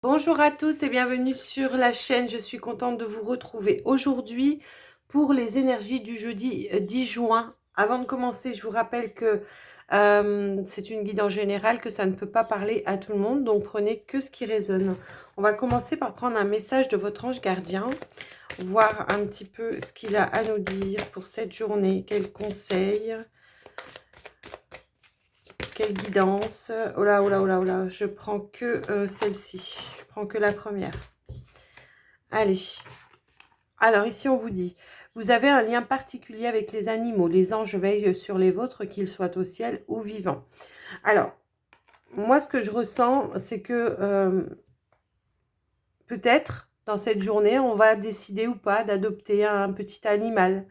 Bonjour à tous et bienvenue sur la chaîne. Je suis contente de vous retrouver aujourd'hui pour les énergies du jeudi 10 juin. Avant de commencer, je vous rappelle que c'est une guide en général, que ça ne peut pas parler à tout le monde, donc prenez que ce qui résonne. On va commencer par prendre un message de votre ange gardien, voir un petit peu ce qu'il a à nous dire pour cette journée, quels conseils, quelle guidance. Oh là, oh là, oh là, oh là, je prends que celle-ci, je prends que la première. Allez, alors ici on vous dit, vous avez un lien particulier avec les animaux, les anges veillent sur les vôtres, qu'ils soient au ciel ou vivants. Alors, moi ce que je ressens, c'est que peut-être dans cette journée, on va décider ou pas d'adopter un petit animal.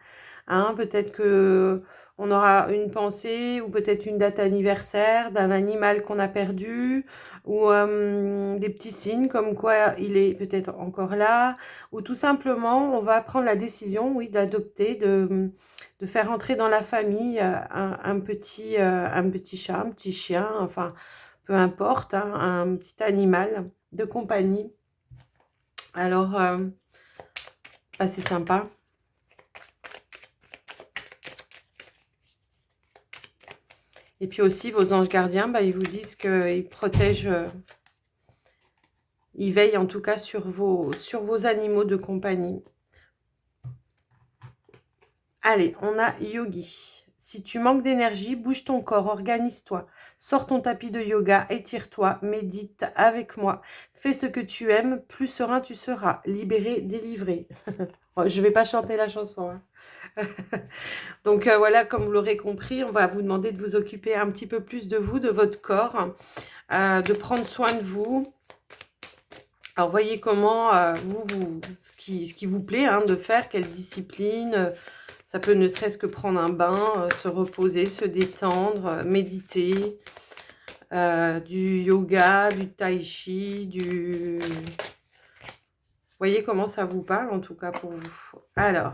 Hein, peut-être que on aura une pensée ou peut-être une date anniversaire d'un animal qu'on a perdu ou des petits signes comme quoi il est peut-être encore là, ou tout simplement on va prendre la décision, oui, d'adopter, de faire entrer dans la famille un petit chat, un petit chien, enfin peu importe, hein, un petit animal de compagnie. Alors, c'est sympa. Et puis aussi, vos anges gardiens, ils vous disent qu'ils protègent, ils veillent en tout cas sur vos animaux de compagnie. Allez, on a Yogi. Si tu manques d'énergie, bouge ton corps, organise-toi. Sors ton tapis de yoga, étire-toi, médite avec moi. Fais ce que tu aimes, plus serein tu seras. Libéré, délivré. Je ne vais pas chanter la chanson, hein. Donc voilà, comme vous l'aurez compris, on va vous demander de vous occuper un petit peu plus de vous, de votre corps, de prendre soin de vous. Alors voyez comment ce qui vous plaît hein, de faire, quelle discipline. Ça peut ne serait-ce que prendre un bain, se reposer, se détendre, méditer, du yoga, du tai chi, voyez comment ça vous parle en tout cas pour vous. Alors,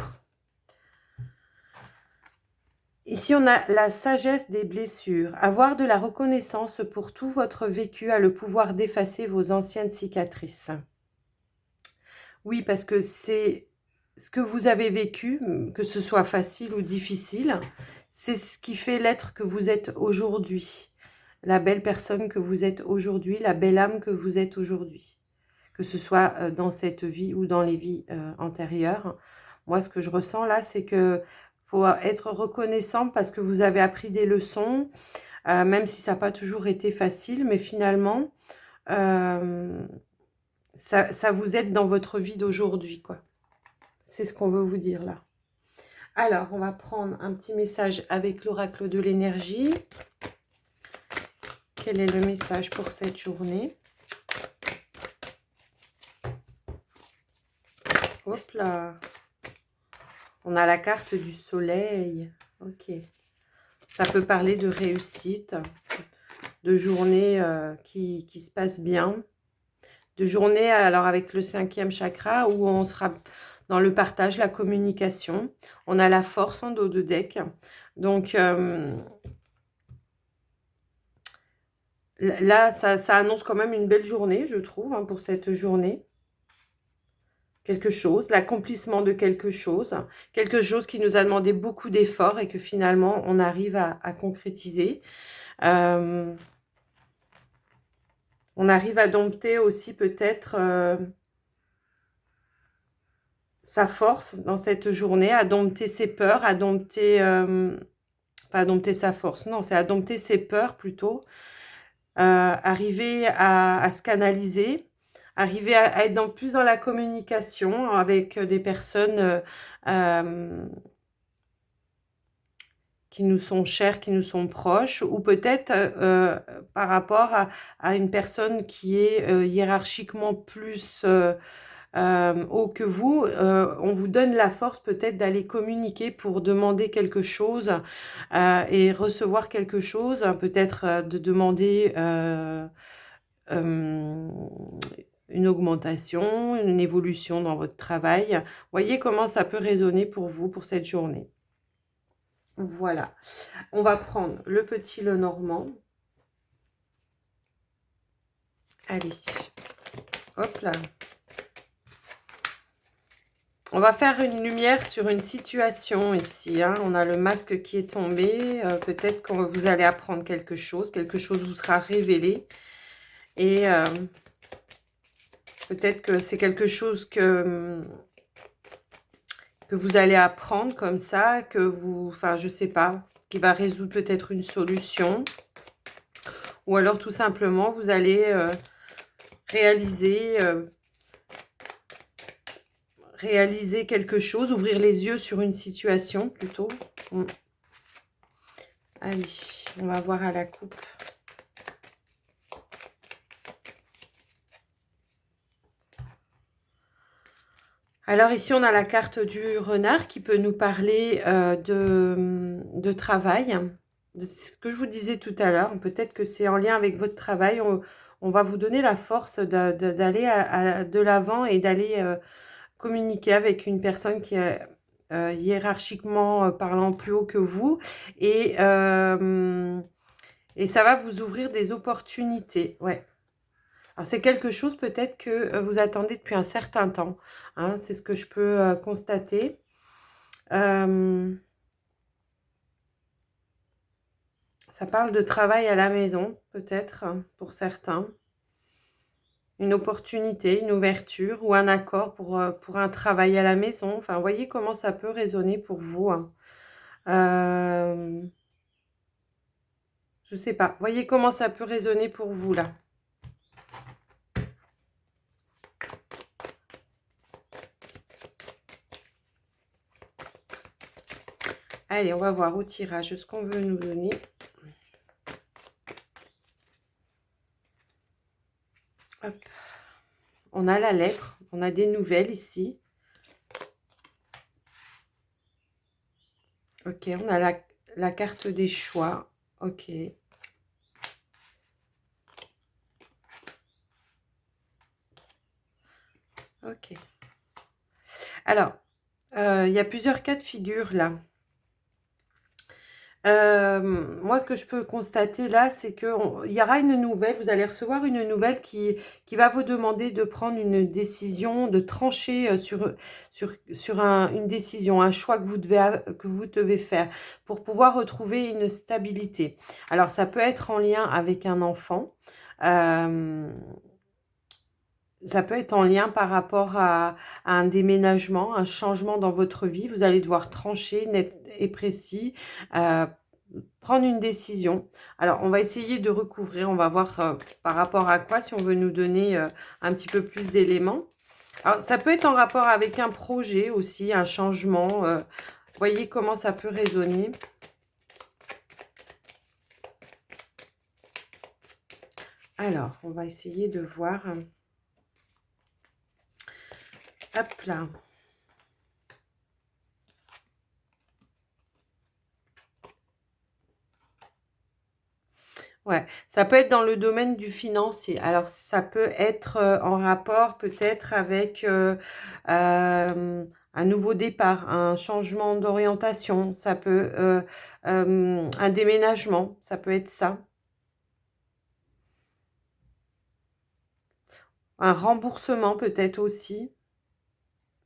ici, on a la sagesse des blessures. Avoir de la reconnaissance pour tout votre vécu a le pouvoir d'effacer vos anciennes cicatrices. Oui, parce que c'est ce que vous avez vécu, que ce soit facile ou difficile, c'est ce qui fait l'être que vous êtes aujourd'hui. La belle personne que vous êtes aujourd'hui, la belle âme que vous êtes aujourd'hui. Que ce soit dans cette vie ou dans les vies antérieures. Moi, ce que je ressens là, c'est que faut être reconnaissant parce que vous avez appris des leçons, même si ça n'a pas toujours été facile, mais finalement, ça vous aide dans votre vie d'aujourd'hui, quoi. C'est ce qu'on veut vous dire là. Alors, on va prendre un petit message avec l'oracle de l'énergie. Quel est le message pour cette journée? Hop là. On a la carte du soleil. Ok. Ça peut parler de réussite, de journée qui se passe bien. De journée, alors avec le 5e chakra, où on sera dans le partage, la communication. On a la force en dos de deck. Donc, là, ça annonce quand même une belle journée, je trouve, hein, pour cette journée. Quelque chose, l'accomplissement de quelque chose qui nous a demandé beaucoup d'efforts et que finalement, on arrive à concrétiser. On arrive à dompter aussi peut-être sa force dans cette journée, à dompter ses peurs, à dompter, pas à dompter sa force, non, c'est à dompter ses peurs plutôt, arriver à se canaliser, arriver à être plus dans la communication avec des personnes qui nous sont chères, qui nous sont proches, ou peut-être par rapport à une personne qui est hiérarchiquement plus haut que vous, on vous donne la force peut-être d'aller communiquer pour demander quelque chose et recevoir quelque chose, peut-être de demander une augmentation, une évolution dans votre travail. Voyez comment ça peut résonner pour vous pour cette journée. Voilà. On va prendre le petit Lenormand. Allez. Hop là. On va faire une lumière sur une situation ici. Hein. On a le masque qui est tombé. Peut-être que vous allez apprendre quelque chose vous sera révélé. Et peut-être que c'est quelque chose que vous allez apprendre comme ça, que vous, enfin je sais pas, qui va résoudre peut-être une solution. Ou alors tout simplement vous allez réaliser quelque chose, ouvrir les yeux sur une situation plutôt. Allez, on va voir à la coupe. Alors ici, on a la carte du renard qui peut nous parler de travail. C'est ce que je vous disais tout à l'heure. Peut-être que c'est en lien avec votre travail. On va vous donner la force d'aller de l'avant et d'aller communiquer avec une personne qui est hiérarchiquement parlant plus haut que vous. Et ça va vous ouvrir des opportunités. Ouais. Alors, c'est quelque chose peut-être que vous attendez depuis un certain temps. Hein, c'est ce que je peux constater. Ça parle de travail à la maison, peut-être, hein, pour certains. Une opportunité, une ouverture ou un accord pour un travail à la maison. Enfin, voyez comment ça peut résonner pour vous. Hein. Je ne sais pas. Voyez comment ça peut résonner pour vous, là. Allez, on va voir au tirage ce qu'on veut nous donner. Hop. On a la lettre, on a des nouvelles ici. Ok, on a la carte des choix. Ok. Ok. Alors, il y a plusieurs cas de figure là. Moi, ce que je peux constater là, c'est qu'il y aura une nouvelle, vous allez recevoir une nouvelle qui va vous demander de prendre une décision, de trancher sur une décision, un choix que vous devez faire pour pouvoir retrouver une stabilité. Alors, ça peut être en lien avec un enfant. Ça peut être en lien par rapport à un déménagement, un changement dans votre vie. Vous allez devoir trancher net et précis, prendre une décision. Alors, on va essayer de recouvrir. On va voir par rapport à quoi, si on veut nous donner un petit peu plus d'éléments. Alors, ça peut être en rapport avec un projet aussi, un changement. Voyez comment ça peut résonner. Alors, on va essayer de voir... Hop là. Ouais, ça peut être dans le domaine du financier. Alors, ça peut être en rapport peut-être avec un nouveau départ, un changement d'orientation. Ça peut un déménagement, ça peut être ça. Un remboursement peut-être aussi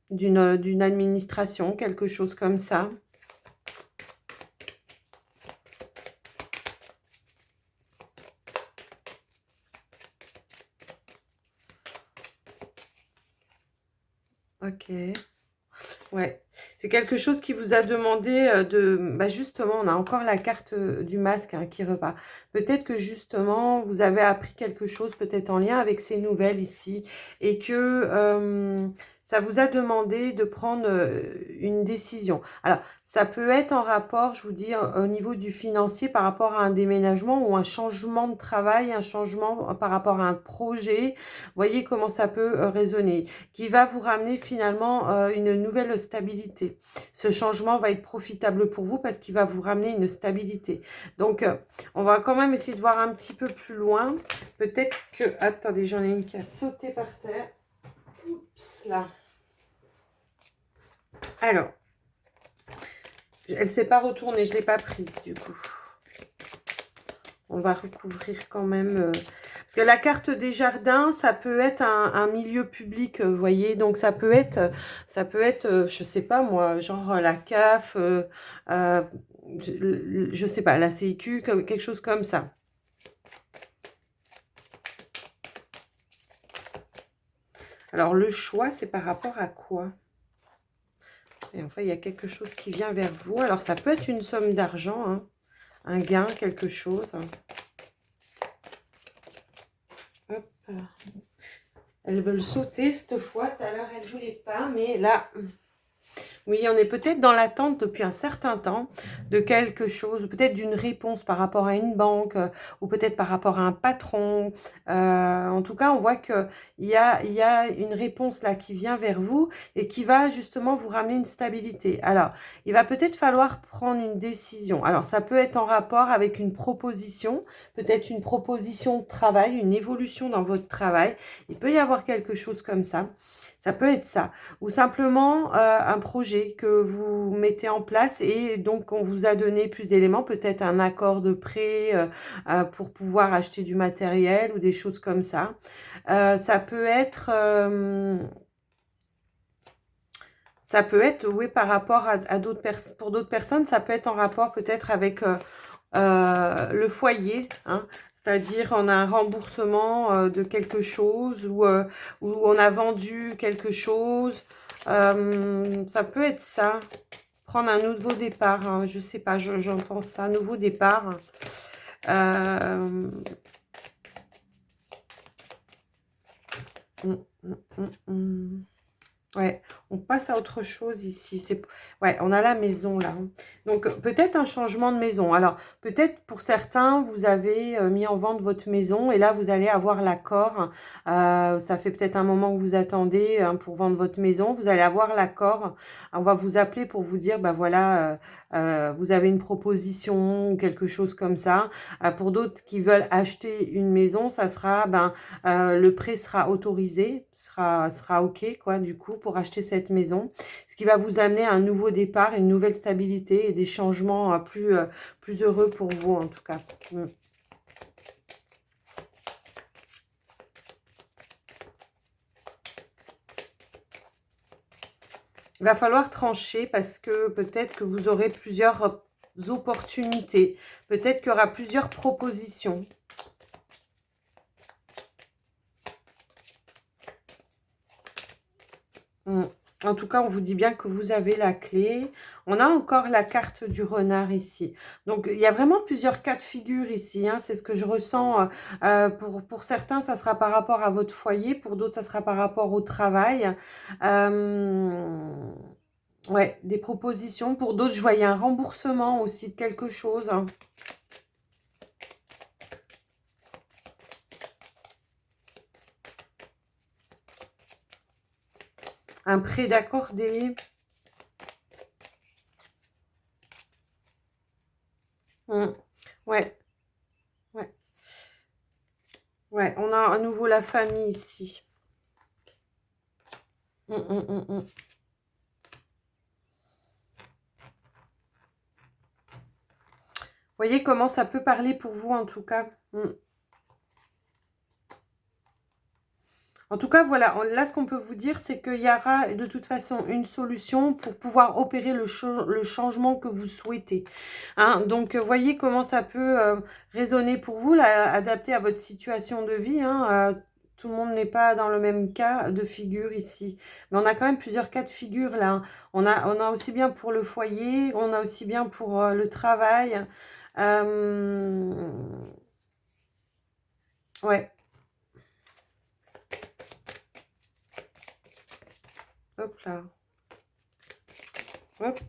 d'une administration, quelque chose comme ça. Ok. Ouais, c'est quelque chose qui vous a demandé de... Bah justement, on a encore la carte du masque hein, qui repart. Peut-être que justement, vous avez appris quelque chose peut-être en lien avec ces nouvelles ici et que ça vous a demandé de prendre une décision. Alors, ça peut être en rapport, je vous dis, au niveau du financier par rapport à un déménagement ou un changement de travail, un changement par rapport à un projet. Voyez comment ça peut résonner, qui va vous ramener finalement une nouvelle stabilité. Ce changement va être profitable pour vous parce qu'il va vous ramener une stabilité. Donc, on va quand même essayer de voir un petit peu plus loin. Peut-être que... Attendez, j'en ai une qui a sauté par terre. Oups, là. Alors, elle ne s'est pas retournée, je ne l'ai pas prise du coup. On va recouvrir quand même... Parce que la carte des jardins, ça peut être un milieu public, vous voyez. Donc ça peut être, je sais pas moi, genre la CAF, je sais pas, la Sécu, quelque chose comme ça. Alors le choix, c'est par rapport à quoi? Et enfin, il y a quelque chose qui vient vers vous. Alors ça peut être une somme d'argent, hein, un gain, quelque chose. Hop. Elles veulent sauter cette fois. Tout à l'heure, elles ne voulaient pas, mais là, oui, on est peut-être dans l'attente depuis un certain temps de quelque chose, peut-être d'une réponse par rapport à une banque ou peut-être par rapport à un patron. En tout cas, on voit qu'il il y a une réponse là qui vient vers vous et qui va justement vous ramener une stabilité. Alors, il va peut-être falloir prendre une décision. Alors, ça peut être en rapport avec une proposition, peut-être une proposition de travail, une évolution dans votre travail. Il peut y avoir quelque chose comme ça. Ça peut être ça. Ou simplement un projet que vous mettez en place et donc on vous a donné plus d'éléments, peut-être un accord de prêt pour pouvoir acheter du matériel ou des choses comme ça. Ça peut être, oui, par rapport à d'autres personnes, pour d'autres personnes, ça peut être en rapport peut-être avec le foyer, hein. C'est-à-dire on a un remboursement de quelque chose ou on a vendu quelque chose. Ça peut être ça. Prendre un nouveau départ, hein. Je sais pas, j'entends ça, nouveau départ. Euh, hum, hum, hum. Ouais, on passe à autre chose ici. Ouais, on a la maison là. Donc peut-être un changement de maison. Alors peut-être pour certains, vous avez mis en vente votre maison et là vous allez avoir l'accord. Ça fait peut-être un moment que vous attendez pour vendre votre maison. Vous allez avoir l'accord. On va vous appeler pour vous dire, bah voilà, vous avez une proposition ou quelque chose comme ça. Pour d'autres qui veulent acheter une maison, ça sera, le prêt sera autorisé, sera OK, quoi, du coup, pour acheter cette maison. Ce qui va vous amener à un nouveau départ, une nouvelle stabilité et des changements plus heureux pour vous, en tout cas. Il va falloir trancher parce que peut-être que vous aurez plusieurs opportunités. Peut-être qu'il y aura plusieurs propositions. En tout cas, on vous dit bien que vous avez la clé. On a encore la carte du renard ici. Donc, il y a vraiment plusieurs cas de figure ici, hein. C'est ce que je ressens. Pour certains, ça sera par rapport à votre foyer. Pour d'autres, ça sera par rapport au travail. Ouais, des propositions. Pour d'autres, je voyais un remboursement aussi de quelque chose, hein. Un prêt d'accordé. Ouais, ouais, ouais. On a à nouveau la famille ici. Voyez comment ça peut parler pour vous en tout cas. En tout cas, voilà, là, ce qu'on peut vous dire, c'est qu'il y aura de toute façon une solution pour pouvoir opérer le changement que vous souhaitez, hein. Donc, voyez comment ça peut résonner pour vous, là, adapté à votre situation de vie, hein. Tout le monde n'est pas dans le même cas de figure ici. Mais on a quand même plusieurs cas de figure, là, hein. On a aussi bien pour le foyer, on a aussi bien pour le travail. Ouais. Hop là. Hop.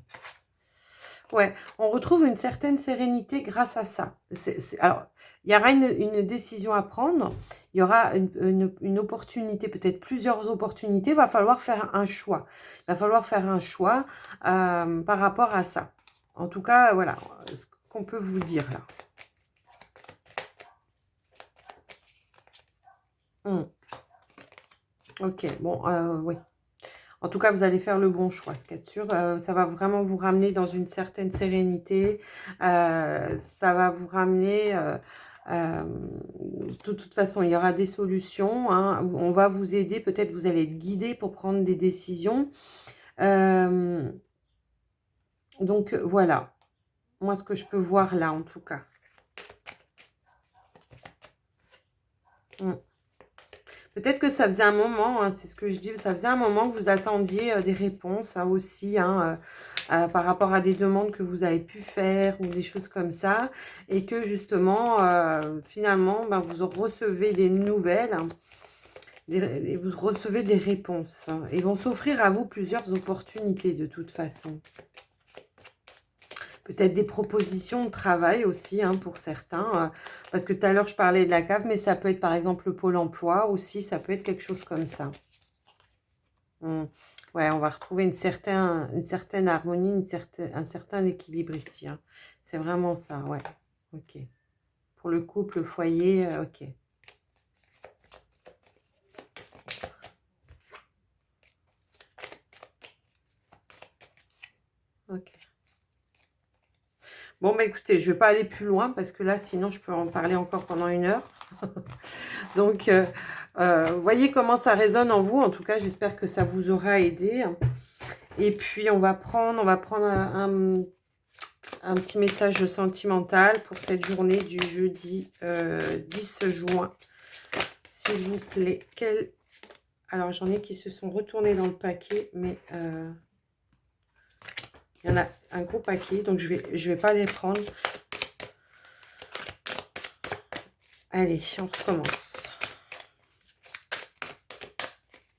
Ouais, on retrouve une certaine sérénité grâce à ça. Alors, il y aura une décision à prendre, il y aura une opportunité, peut-être plusieurs opportunités, il va falloir faire un choix. Il va falloir faire un choix par rapport à ça. En tout cas, voilà ce qu'on peut vous dire là. Ok, bon, oui. En tout cas, vous allez faire le bon choix, ce qu'il y a de sûr. Ça va vraiment vous ramener dans une certaine sérénité. Ça va vous ramener De toute façon, il y aura des solutions, hein. On va vous aider, peut-être vous allez être guidé pour prendre des décisions. Donc voilà, moi ce que je peux voir là en tout cas. Mm. Peut-être que ça faisait un moment, hein, c'est ce que je dis, ça faisait un moment que vous attendiez des réponses hein, aussi, hein, par rapport à des demandes que vous avez pu faire ou des choses comme ça. Et que justement, finalement, ben, vous recevez des nouvelles, hein, et vous recevez des réponses. Hein, et vont s'offrir à vous plusieurs opportunités de toute façon. Peut-être des propositions de travail aussi hein, pour certains. Parce que tout à l'heure, je parlais de la cave, mais ça peut être par exemple le Pôle emploi aussi. Ça peut être quelque chose comme ça. Ouais, on va retrouver une certaine harmonie, un certain équilibre ici. Hein. C'est vraiment ça, ouais. Ok. Pour le couple, le foyer, ok. Ok. Bon, bah écoutez, je ne vais pas aller plus loin parce que là, sinon, je peux en parler encore pendant 1 heure. Donc, voyez comment ça résonne en vous. En tout cas, j'espère que ça vous aura aidé. Et puis, on va prendre un petit message sentimental pour cette journée du jeudi 10 juin. S'il vous plaît. Alors, j'en ai qui se sont retournés dans le paquet, mais il y en a un gros paquet, donc je vais pas les prendre. Allez, on recommence.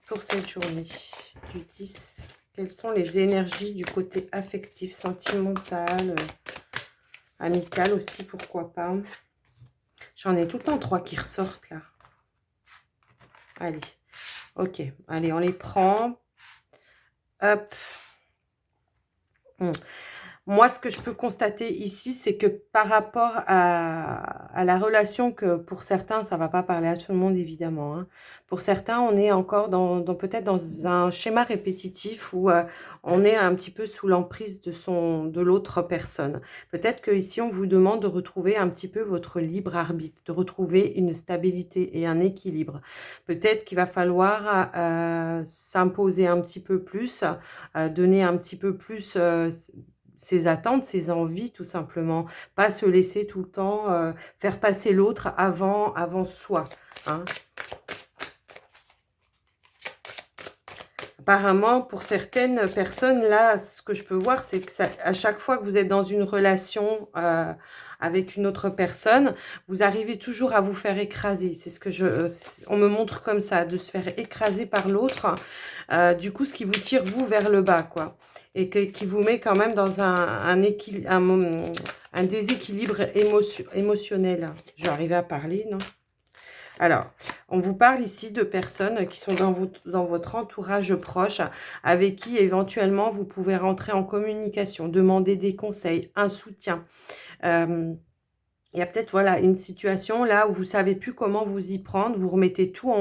Pour cette journée du 10, quelles sont les énergies du côté affectif, sentimental, amical aussi, pourquoi pas. J'en ai tout le temps 3 qui ressortent là. Allez, ok. Allez, on les prend. Hop. Moi, ce que je peux constater ici, c'est que par rapport à la relation que pour certains, ça ne va pas parler à tout le monde évidemment. Hein. Pour certains, on est encore peut-être dans un schéma répétitif où on est un petit peu sous l'emprise de l'autre personne. Peut-être que ici, on vous demande de retrouver un petit peu votre libre arbitre, de retrouver une stabilité et un équilibre. Peut-être qu'il va falloir s'imposer un petit peu plus, donner un petit peu plus ses attentes, ses envies, tout simplement. Pas se laisser tout le temps faire passer l'autre avant soi. Hein. Apparemment, pour certaines personnes, là, ce que je peux voir, c'est que à chaque fois que vous êtes dans une relation avec une autre personne, vous arrivez toujours à vous faire écraser. C'est ce que on me montre comme ça, de se faire écraser par l'autre. Du coup, ce qui vous tire, vous, vers le bas, quoi. Et qui vous met quand même dans un déséquilibre émotionnel. Je vais arriver à parler, non? Alors, on vous parle ici de personnes qui sont dans votre entourage proche, avec qui éventuellement vous pouvez rentrer en communication, demander des conseils, un soutien. Il y a peut-être voilà, une situation là où vous ne savez plus comment vous y prendre, vous remettez tout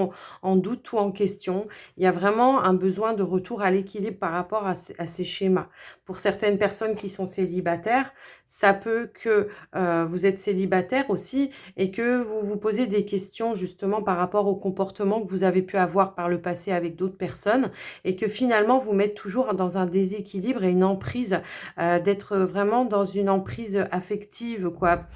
en doute, tout en question. Il y a vraiment un besoin de retour à l'équilibre par rapport à ces schémas. Pour certaines personnes qui sont célibataires, ça peut que vous êtes célibataire aussi et que vous vous posez des questions justement par rapport au comportement que vous avez pu avoir par le passé avec d'autres personnes et que finalement vous mettez toujours dans un déséquilibre et une emprise, d'être vraiment dans une emprise affective, quoi.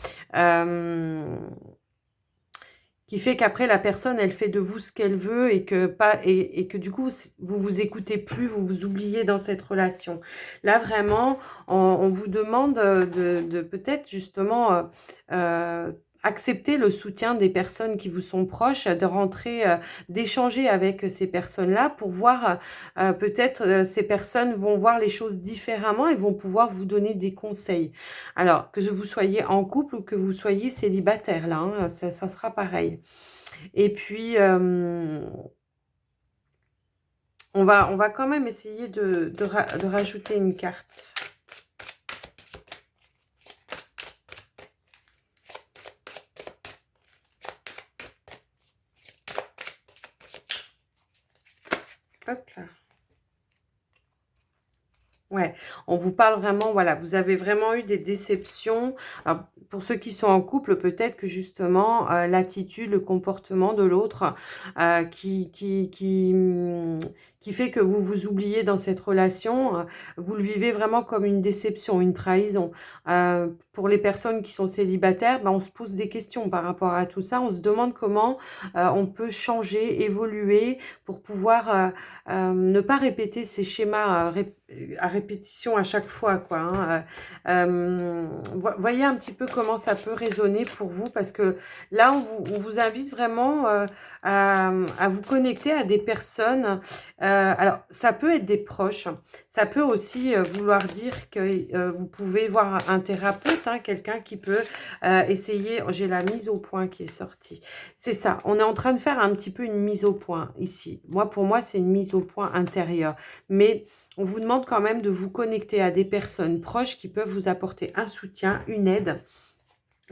Qui fait qu'après la personne elle fait de vous ce qu'elle veut et que du coup vous écoutez plus, vous vous oubliez dans cette relation. Là vraiment on vous demande de peut-être justement accepter le soutien des personnes qui vous sont proches, de rentrer, d'échanger avec ces personnes-là pour voir peut-être ces personnes vont voir les choses différemment et vont pouvoir vous donner des conseils. Alors, que vous soyez en couple ou que vous soyez célibataire, là, hein, ça sera pareil. Et puis, on va quand même essayer de rajouter une carte. Hop là. Ouais, on vous parle vraiment, voilà, vous avez vraiment eu des déceptions. Alors, pour ceux qui sont en couple, peut-être que justement, l'attitude, le comportement de l'autre qui fait que vous vous oubliez dans cette relation, vous le vivez vraiment comme une déception, une trahison. Pour les personnes qui sont célibataires, ben, on se pose des questions par rapport à tout ça. On se demande comment on peut changer, évoluer pour pouvoir ne pas répéter ces schémas à répétition à chaque fois, quoi. Hein. Voyez un petit peu comment ça peut résonner pour vous, parce que là, on vous invite vraiment à vous connecter à des personnes. Alors, ça peut être des proches. Ça peut aussi vouloir dire que vous pouvez voir un thérapeute, hein, quelqu'un qui peut essayer. J'ai la mise au point qui est sortie. C'est ça. On est en train de faire un petit peu une mise au point ici. Pour moi, c'est une mise au point intérieure. Mais on vous demande quand même de vous connecter à des personnes proches qui peuvent vous apporter un soutien, une aide,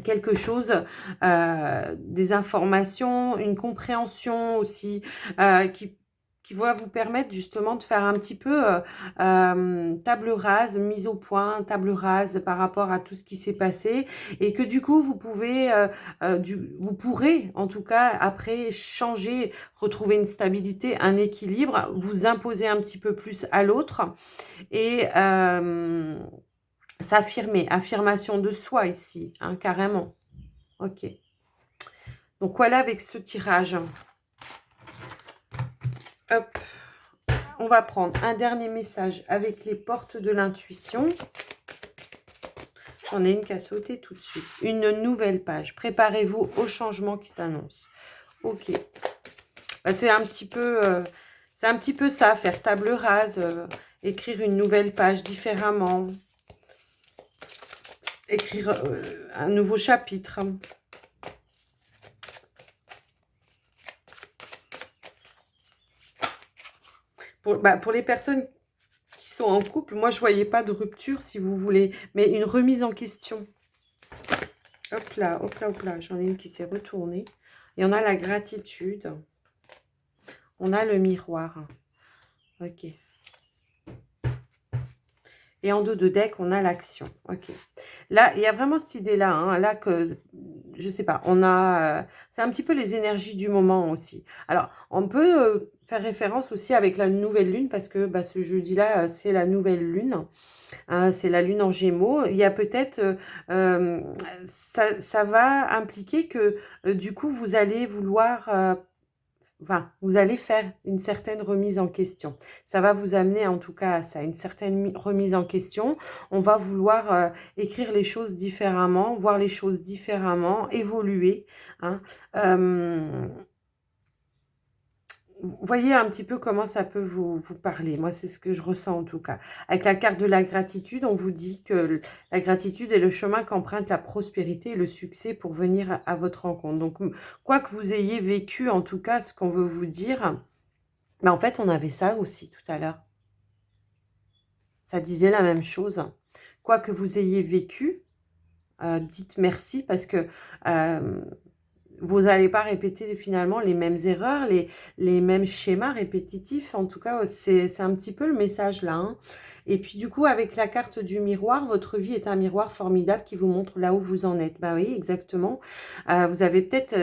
quelque chose, des informations, une compréhension aussi, qui va vous permettre justement de faire un petit peu table rase, mise au point, table rase par rapport à tout ce qui s'est passé, et que du coup vous pouvez, vous pourrez en tout cas après changer, retrouver une stabilité, un équilibre, vous imposer un petit peu plus à l'autre et s'affirmer, affirmation de soi ici, hein, carrément. Ok. Donc voilà avec ce tirage. Hop. On va prendre un dernier message avec les portes de l'intuition. J'en ai une qui a sauté tout de suite. Une nouvelle page. Préparez-vous au changement qui s'annonce. Ok. Bah, c'est un petit peu ça, faire table rase, écrire une nouvelle page différemment, écrire un nouveau chapitre. Pour les personnes qui sont en couple, moi je voyais pas de rupture si vous voulez, mais une remise en question. Hop là, hop là, hop là. J'en ai une qui s'est retournée. Et on a la gratitude. On a le miroir. Ok. Et en dos de deck, on a l'action. Ok. Là, il y a vraiment cette idée-là. Hein, là que, je sais pas, on a... c'est un petit peu les énergies du moment aussi. Alors, on peut faire référence aussi avec la nouvelle lune, parce que bah, ce jeudi-là, c'est la nouvelle lune. C'est la lune en gémeaux. Il y a peut-être... ça va impliquer que, du coup, vous allez vouloir... Enfin, vous allez faire une certaine remise en question. Ça va vous amener en tout cas à ça, une certaine remise en question. On va vouloir écrire les choses différemment, voir les choses différemment, évoluer. Hein. Voyez un petit peu comment ça peut vous parler. Moi, c'est ce que je ressens en tout cas. Avec la carte de la gratitude, on vous dit que la gratitude est le chemin qu'emprunte la prospérité et le succès pour venir à votre rencontre. Donc, quoi que vous ayez vécu, en tout cas, ce qu'on veut vous dire, mais en fait, on avait ça aussi tout à l'heure. Ça disait la même chose. Quoi que vous ayez vécu, dites merci parce que... vous n'allez pas répéter finalement les mêmes erreurs, les mêmes schémas répétitifs. En tout cas, c'est un petit peu le message là. Hein. Et puis du coup, avec la carte du miroir, votre vie est un miroir formidable qui vous montre là où vous en êtes. Bah oui, exactement. Vous avez peut-être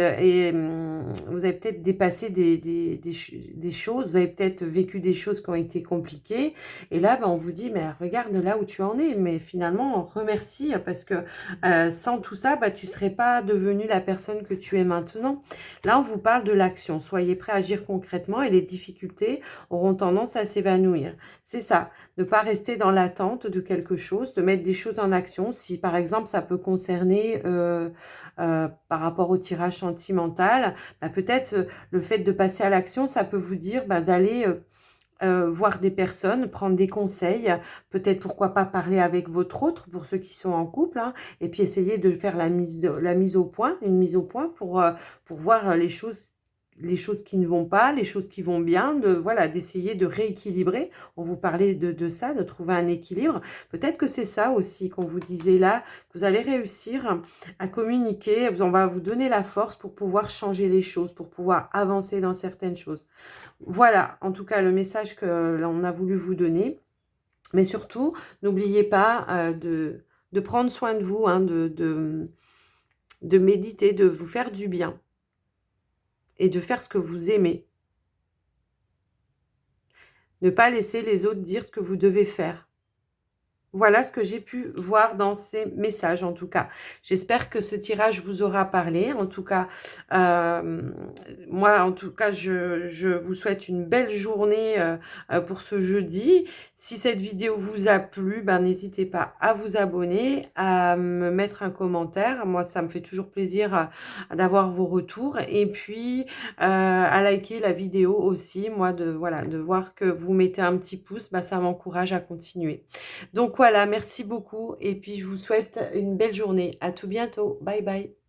dépassé des choses, vous avez peut-être vécu des choses qui ont été compliquées. Et là, bah, on vous dit, mais regarde là où tu en es. Mais finalement, on remercie parce que sans tout ça, bah, tu ne serais pas devenu la personne que tu es maintenant. Là, on vous parle de l'action. Soyez prêts à agir concrètement et les difficultés auront tendance à s'évanouir. C'est ça, ne pas rester dans l'attente de quelque chose, de mettre des choses en action. Si, par exemple, ça peut concerner par rapport au tirage sentimental, bah, peut-être le fait de passer à l'action, ça peut vous dire bah, d'aller... voir des personnes, prendre des conseils, peut-être pourquoi pas parler avec votre autre pour ceux qui sont en couple, hein, et puis essayer de faire la mise au point, une mise au point pour voir les choses qui ne vont pas, les choses qui vont bien, voilà, d'essayer de rééquilibrer. On vous parlait de ça, de trouver un équilibre. Peut-être que c'est ça aussi qu'on vous disait là, que vous allez réussir à communiquer, on va vous donner la force pour pouvoir changer les choses, pour pouvoir avancer dans certaines choses. Voilà, en tout cas, le message que l'on a voulu vous donner. Mais surtout, n'oubliez pas de prendre soin de vous, hein, de méditer, de vous faire du bien et de faire ce que vous aimez. Ne pas laisser les autres dire ce que vous devez faire. Voilà ce que j'ai pu voir dans ces messages, en tout cas. J'espère que ce tirage vous aura parlé. En tout cas, moi, en tout cas, je vous souhaite une belle journée pour ce jeudi. Si cette vidéo vous a plu, ben, n'hésitez pas à vous abonner, à me mettre un commentaire. Moi, ça me fait toujours plaisir d'avoir vos retours. Et puis, à liker la vidéo aussi. Moi, voilà, de voir que vous mettez un petit pouce, ben, ça m'encourage à continuer. Donc voilà, merci beaucoup et puis je vous souhaite une belle journée. À tout bientôt. Bye bye.